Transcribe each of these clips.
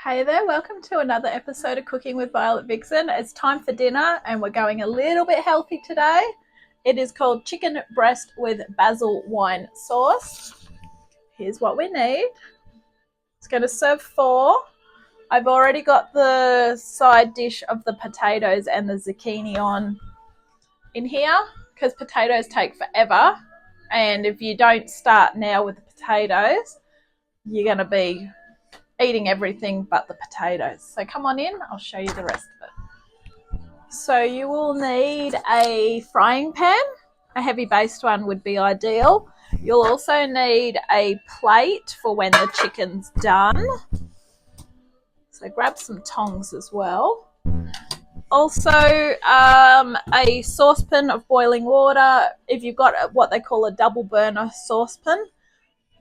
Hey there, welcome to another episode of Cooking with Violet Vixen. It's time for dinner and we're going a little bit healthy today. It is called chicken breast with basil wine sauce. Here's what we need. It's going to serve 4. I've already got the side dish of the potatoes and the zucchini on in here because potatoes take forever. And if you don't start now with the potatoes, you're going to be eating everything but the potatoes. So come on in, I'll show you the rest of it. So you will need a frying pan. A heavy based one would be ideal. You'll also need a plate for when the chicken's done. So grab some tongs as well. Also a saucepan of boiling water. If you've got what they call a double burner saucepan,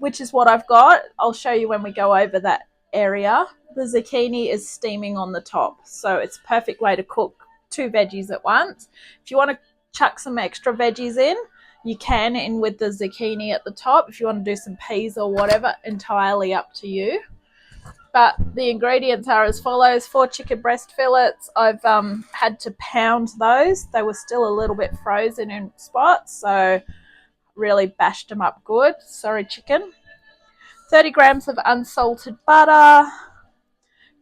which is what I've got, I'll show you when we go over that area. The zucchini is steaming on the top, so it's a perfect way to cook 2 veggies at once. If you want to chuck some extra veggies in, you can in with the zucchini at the top. If you want to do some peas or whatever, entirely up to you. But the ingredients are as follows: 4 chicken breast fillets. I've had to pound those. They were still a little bit frozen in spots, so really bashed them up good. Sorry, chicken. 30 grams of unsalted butter,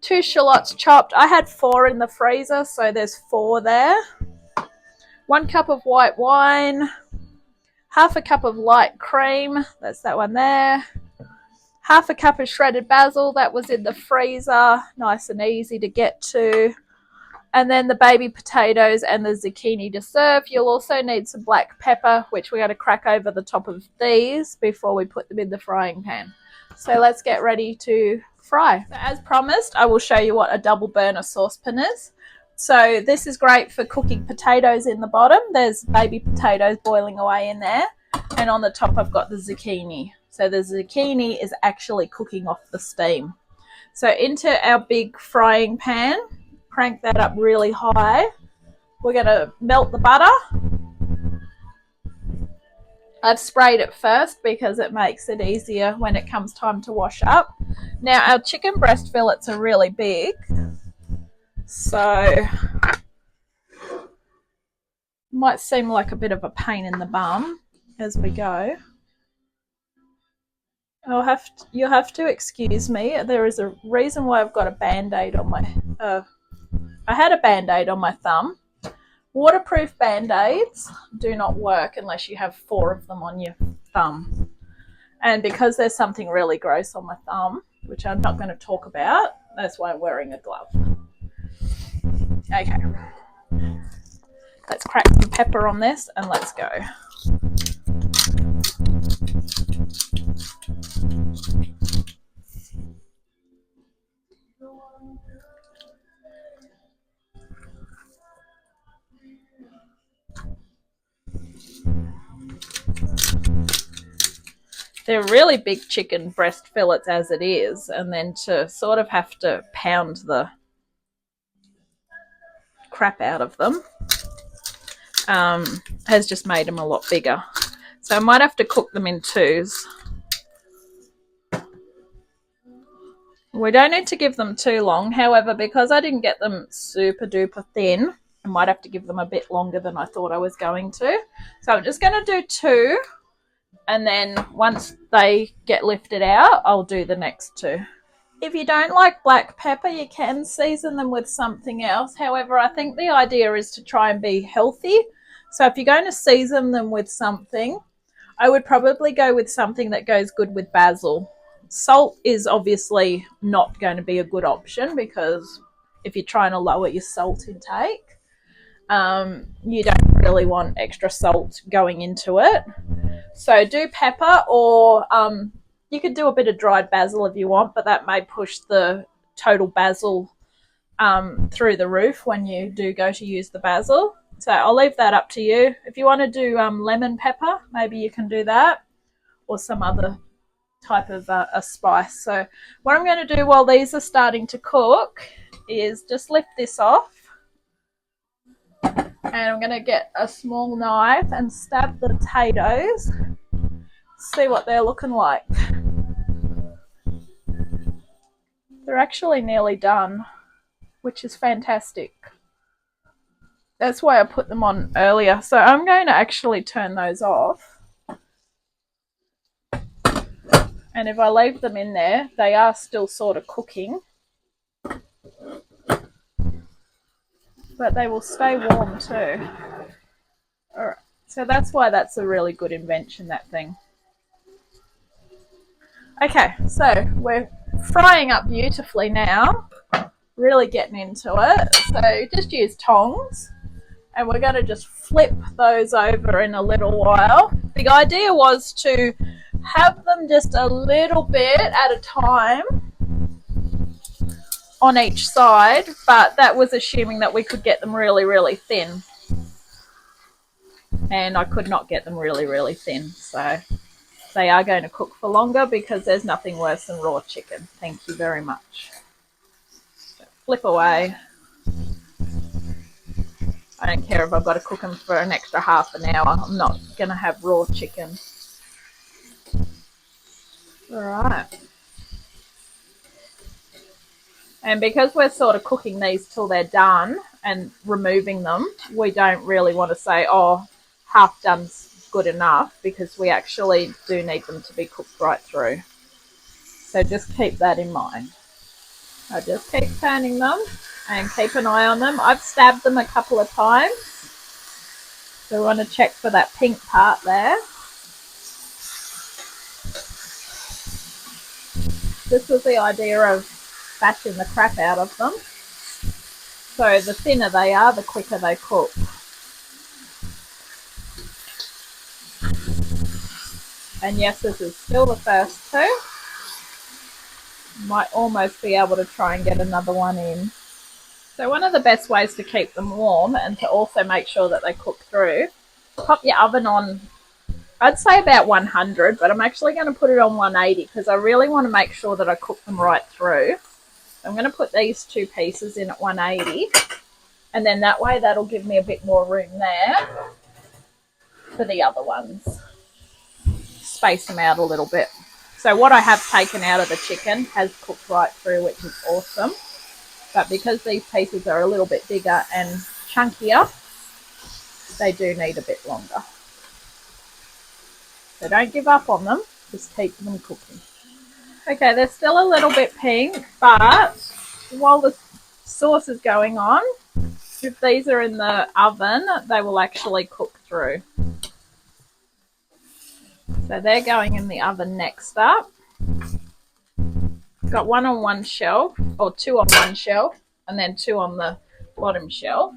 2 shallots chopped. I had 4 in the freezer, so there's 4 there. 1 cup of white wine, half a cup of light cream, that's that one there. Half a cup of shredded basil, that was in the freezer, nice and easy to get to. And then the baby potatoes and the zucchini to serve. You'll also need some black pepper, which we're going to crack over the top of these before we put them in the frying pan. So let's get ready to fry. So as promised, I will show you what a double burner saucepan is. So this is great for cooking potatoes in the bottom. There's baby potatoes boiling away in there. And on the top, I've got the zucchini. So the zucchini is actually cooking off the steam. So into our big frying pan, crank that up really high. We're going to melt the butter. I've sprayed it first because it makes it easier when it comes time to wash up. Now our chicken breast fillets are really big, so might seem like a bit of a pain in the bum as we go. You'll have to excuse me. There is a reason why I've got a band-aid on my I had a band-aid on my thumb. Waterproof band-aids do not work unless you have 4 of them on your thumb. And because there's something really gross on my thumb, which I'm not going to talk about, that's why I'm wearing a glove. Okay. Let's crack some pepper on this and let's go. They're really big chicken breast fillets as it is, and then to sort of have to pound the crap out of them has just made them a lot bigger. So I might have to cook them in 2s. We don't need to give them too long. However, because I didn't get them super duper thin, I might have to give them a bit longer than I thought I was going to. So I'm just going to do 2. And then once they get lifted out, I'll do the next 2. If you don't like black pepper, you can season them with something else. However, I think the idea is to try and be healthy. So if you're going to season them with something, I would probably go with something that goes good with basil. Salt is obviously not going to be a good option because if you're trying to lower your salt intake, you don't really want extra salt going into it. So do pepper, or you could do a bit of dried basil if you want, but that may push the total basil through the roof when you do go to use the basil. So I'll leave that up to you. If you want to do lemon pepper, maybe you can do that, or some other type of a spice. So what I'm going to do while these are starting to cook is just lift this off. And I'm going to get a small knife and stab the potatoes, see what they're looking like. They're actually nearly done, which is fantastic. That's why I put them on earlier. So I'm going to actually turn those off. And if I leave them in there, they are still sort of cooking. But they will stay warm too. Alright, so that's why that's a really good invention, that thing. Okay, so we're frying up beautifully now. Really getting into it. So just use tongs. And we're going to just flip those over in a little while. The idea was to have them just a little bit at a time on each side, but that was assuming that we could get them really, really thin. And I could not get them really, really thin. So they are going to cook for longer because there's nothing worse than raw chicken. Thank you very much. So flip away. I don't care if I've got to cook them for an extra half an hour. I'm not going to have raw chicken. Alright. And because we're sort of cooking these till they're done and removing them, we don't really want to say, oh, half done's good enough, because we actually do need them to be cooked right through. So just keep that in mind. I just keep turning them and keep an eye on them. I've stabbed them a couple of times. So we want to check for that pink part there. This was the idea of bashing the crap out of them. So the thinner they are, the quicker they cook. And yes, this is still the first two. Might almost be able to try and get another one in. So one of the best ways to keep them warm and to also make sure that they cook through, pop your oven on, I'd say about 100, but I'm actually going to put it on 180 because I really want to make sure that I cook them right through. I'm going to put these two pieces in at 180, and then that way that'll give me a bit more room there for the other ones. Space them out a little bit. So what I have taken out of the chicken has cooked right through, which is awesome. But because these pieces are a little bit bigger and chunkier, they do need a bit longer. So don't give up on them, just keep them cooking. Okay, they're still a little bit pink, but while the sauce is going on, if these are in the oven, they will actually cook through. So they're going in the oven next up. Got one on one shelf, or two on one shelf, and then two on the bottom shelf.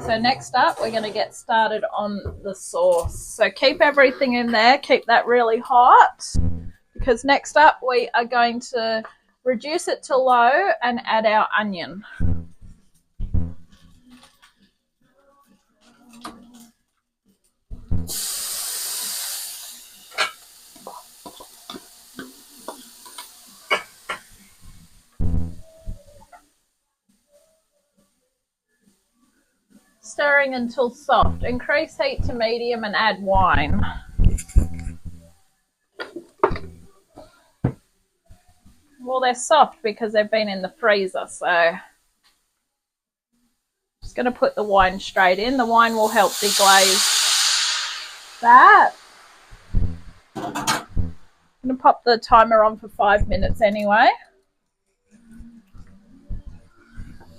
So next up, we're going to get started on the sauce. So keep everything in there, keep that really hot, because next up we are going to reduce it to low and add our onion. Stirring until soft. Increase heat to medium and add wine. Well, they're soft because they've been in the freezer, so just going to put the wine straight in. The wine will help deglaze that. I'm going to pop the timer on for 5 minutes anyway.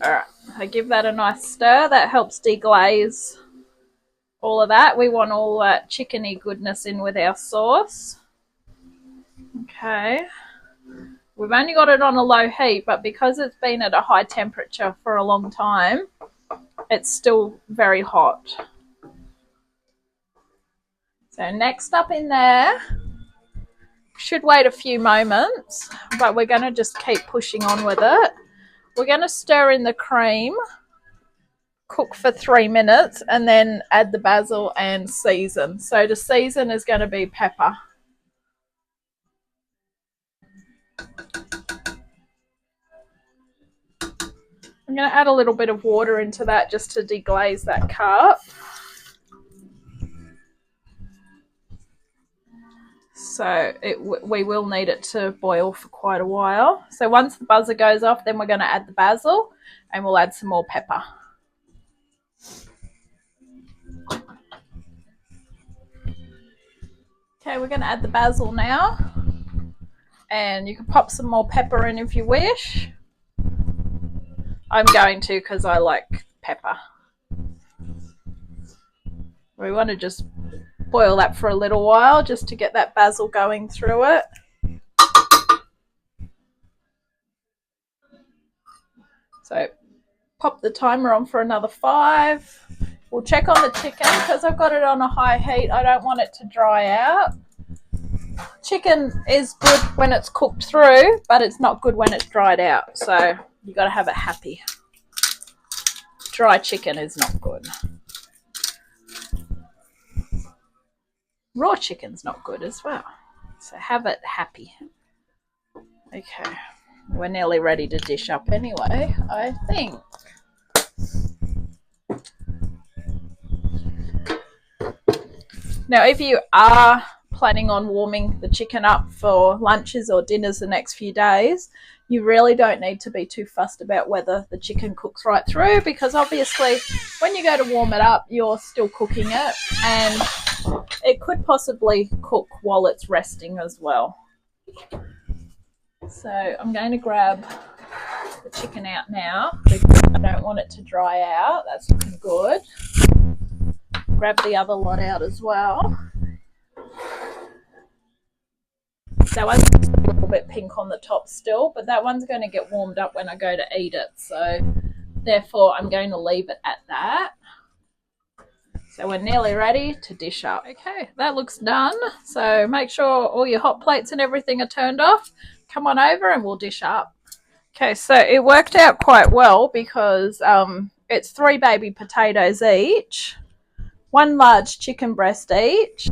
Alright, I give that a nice stir. That helps deglaze all of that. We want all that chickeny goodness in with our sauce. Okay. We've only got it on a low heat, but because it's been at a high temperature for a long time, it's still very hot. So next up in there, should wait a few moments, but we're going to just keep pushing on with it. We're going to stir in the cream, cook for 3 minutes, and then add the basil and season. So to season is going to be pepper. I'm going to add a little bit of water into that just to deglaze that cup. So we will need it to boil for quite a while. So once the buzzer goes off, then we're going to add the basil and we'll add some more pepper. Okay, we're going to add the basil now. And you can pop some more pepper in if you wish. I'm going to because I like pepper. We want to just boil that for a little while just to get that basil going through it. So pop the timer on for another 5. We'll check on the chicken because I've got it on a high heat. I don't want it to dry out. Chicken is good when it's cooked through, but it's not good when it's dried out. So you got to have it happy. Dry chicken is not good. Raw chicken's not good as well. So have it happy. Okay. We're nearly ready to dish up anyway, I think. Now, if you are planning on warming the chicken up for lunches or dinners the next few days, you really don't need to be too fussed about whether the chicken cooks right through, because obviously when you go to warm it up, you're still cooking it, and it could possibly cook while it's resting as well. So I'm going to grab the chicken out now because I don't want it to dry out. That's looking good. Grab the other lot out as well. That one's a little bit pink on the top still, but that one's going to get warmed up when I go to eat it. So therefore I'm going to leave it at that. So we're nearly ready to dish up. Okay, that looks done. So make sure all your hot plates and everything are turned off. Come on over and we'll dish up. Okay, so it worked out quite well because it's 3 baby potatoes each, 1 large chicken breast each,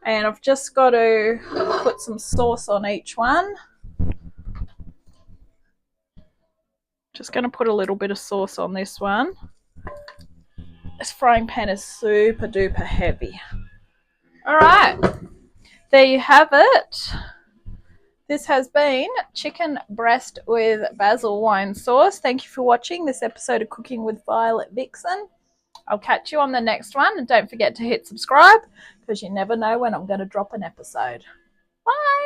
and I've just got to put some sauce on each one. Just going to put a little bit of sauce on this one. This frying pan is super duper heavy. All right, there you have it. This has been chicken breast with basil wine sauce. Thank you for watching this episode of Cooking with Violet Vixen. I'll catch you on the next one, and don't forget to hit subscribe because you never know when I'm going to drop an episode. Bye.